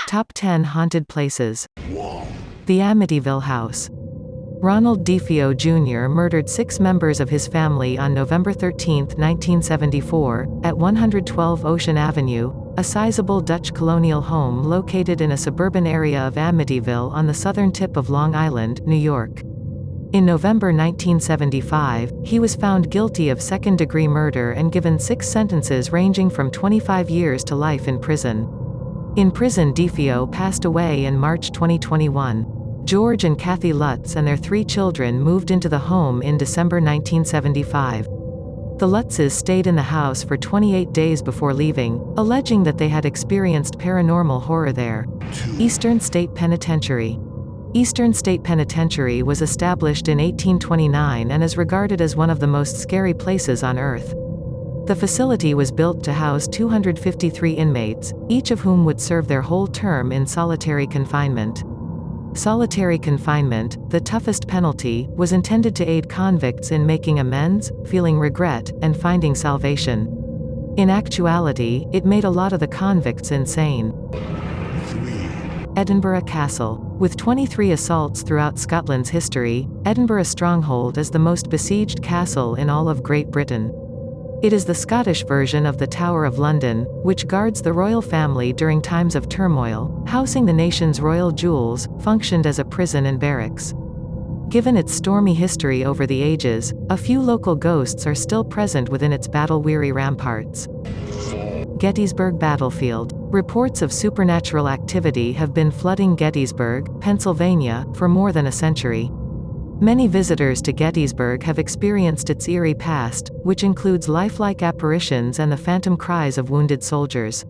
Top 10 Haunted Places. The Amityville House. Ronald DeFeo Jr. murdered 6 members of his family on November 13, 1974, at 112 Ocean Avenue, a sizable Dutch colonial home located in a suburban area of Amityville on the southern tip of Long Island, New York. In November 1975, he was found guilty of second-degree murder and given 6 sentences ranging from 25 years to life in prison. In prison, DeFeo passed away in March 2021. George and Kathy Lutz and their 3 children moved into the home in December 1975. The Lutzes stayed in the house for 28 days before leaving, alleging that they had experienced paranormal horror there. Eastern State Penitentiary. Eastern State Penitentiary was established in 1829 and is regarded as one of the most scary places on Earth. The facility was built to house 253 inmates, each of whom would serve their whole term in solitary confinement. Solitary confinement, the toughest penalty, was intended to aid convicts in making amends, feeling regret, and finding salvation. In actuality, it made a lot of the convicts insane. Edinburgh Castle. With 23 assaults throughout Scotland's history, Edinburgh Stronghold is the most besieged castle in all of Great Britain. It is the Scottish version of the Tower of London, which guards the royal family during times of turmoil, housing the nation's royal jewels, functioned as a prison and barracks. Given its stormy history over the ages, a few local ghosts are still present within its battle-weary ramparts. Gettysburg Battlefield. Reports of supernatural activity have been flooding Gettysburg, Pennsylvania, for more than a century. Many visitors to Gettysburg have experienced its eerie past, which includes lifelike apparitions and the phantom cries of wounded soldiers.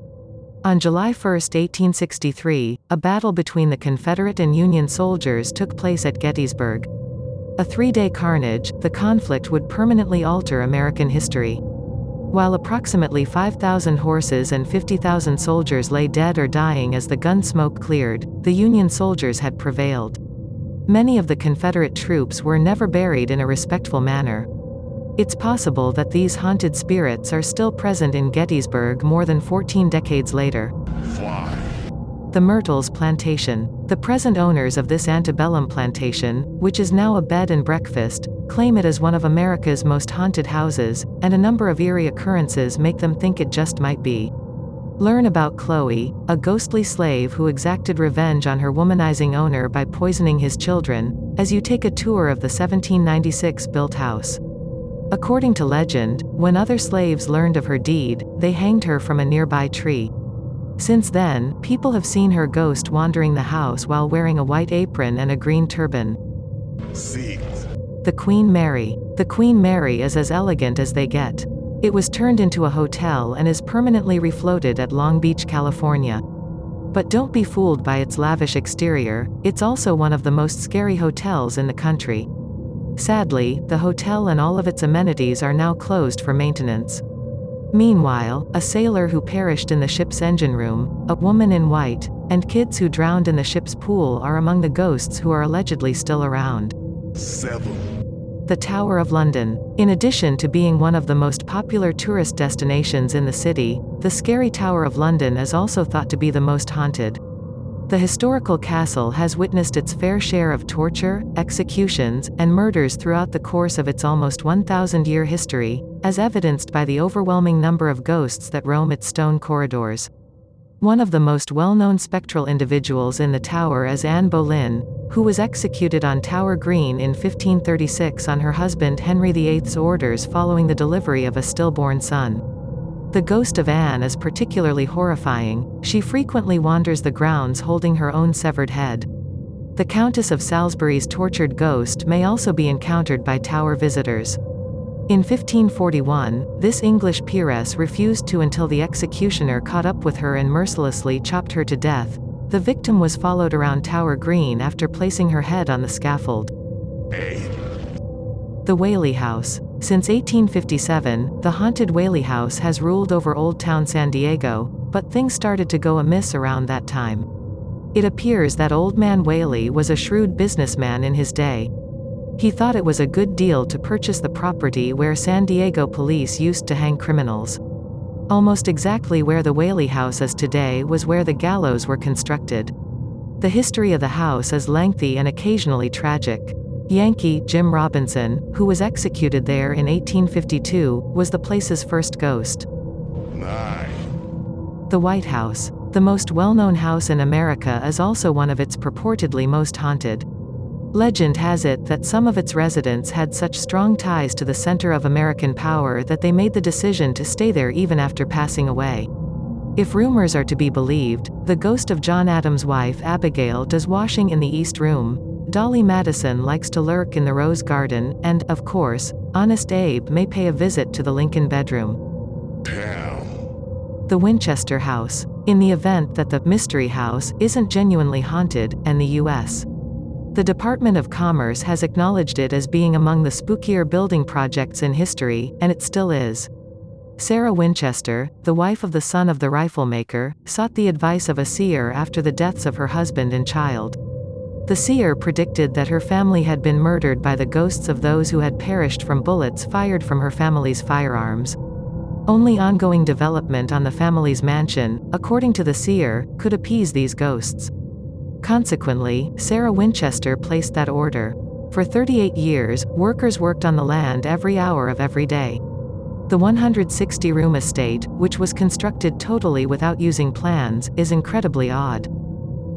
On July 1, 1863, a battle between the Confederate and Union soldiers took place at Gettysburg. A 3-day carnage, the conflict would permanently alter American history. While approximately 5,000 horses and 50,000 soldiers lay dead or dying as the gun smoke cleared, the Union soldiers had prevailed. Many of the Confederate troops were never buried in a respectful manner. It's possible that these haunted spirits are still present in Gettysburg more than 14 decades later. The Myrtles Plantation. The present owners of this antebellum plantation, which is now a bed and breakfast, claim it as one of America's most haunted houses, and a number of eerie occurrences make them think it just might be. Learn about Chloe, a ghostly slave who exacted revenge on her womanizing owner by poisoning his children, as you take a tour of the 1796-built house. According to legend, when other slaves learned of her deed, they hanged her from a nearby tree. Since then, people have seen her ghost wandering the house while wearing a white apron and a green turban. The Queen Mary. The Queen Mary is as elegant as they get. It was turned into a hotel and is permanently refloated at Long Beach, California. But don't be fooled by its lavish exterior, it's also one of the most scary hotels in the country. Sadly, the hotel and all of its amenities are now closed for maintenance. Meanwhile, a sailor who perished in the ship's engine room, a woman in white, and kids who drowned in the ship's pool are among the ghosts who are allegedly still around. The Tower of London. In addition to being one of the most popular tourist destinations in the city, the scary Tower of London is also thought to be the most haunted. The historical castle has witnessed its fair share of torture, executions, and murders throughout the course of its almost 1,000-year history, as evidenced by the overwhelming number of ghosts that roam its stone corridors. One of the most well-known spectral individuals in the tower is Anne Boleyn, who was executed on Tower Green in 1536 on her husband Henry VIII's orders following the delivery of a stillborn son. The ghost of Anne is particularly horrifying. She frequently wanders the grounds holding her own severed head. The Countess of Salisbury's tortured ghost may also be encountered by Tower visitors. In 1541, this English peeress refused to until the executioner caught up with her and mercilessly chopped her to death. The victim was followed around Tower Green after placing her head on the scaffold. The Whaley House. Since 1857, the haunted Whaley House has ruled over Old Town San Diego, but things started to go amiss around that time. It appears that Old Man Whaley was a shrewd businessman in his day. He thought it was a good deal to purchase the property where San Diego police used to hang criminals. Almost exactly where the Whaley House is today was where the gallows were constructed. The history of the house is lengthy and occasionally tragic. Yankee Jim Robinson, who was executed there in 1852, was the place's first ghost. 9. The White House. The most well-known house in America is also one of its purportedly most haunted. Legend has it that some of its residents had such strong ties to the center of American power that they made the decision to stay there even after passing away. If rumors are to be believed, the ghost of John Adams' wife Abigail does washing in the East Room, Dolly Madison likes to lurk in the Rose Garden, and, of course, Honest Abe may pay a visit to the Lincoln bedroom. 10. The Winchester House. In the event that the Mystery House isn't genuinely haunted, and the U.S. The Department of Commerce has acknowledged it as being among the spookier building projects in history, and it still is. Sarah Winchester, the wife of the son of the riflemaker, sought the advice of a seer after the deaths of her husband and child. The seer predicted that her family had been murdered by the ghosts of those who had perished from bullets fired from her family's firearms. Only ongoing development on the family's mansion, according to the seer, could appease these ghosts. Consequently, Sarah Winchester placed that order. For 38 years, workers worked on the land every hour of every day. The 160-room estate, which was constructed totally without using plans, is incredibly odd.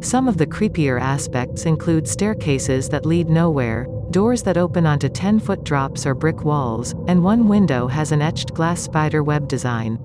Some of the creepier aspects include staircases that lead nowhere, doors that open onto 10-foot drops or brick walls, and one window has an etched glass spider web design.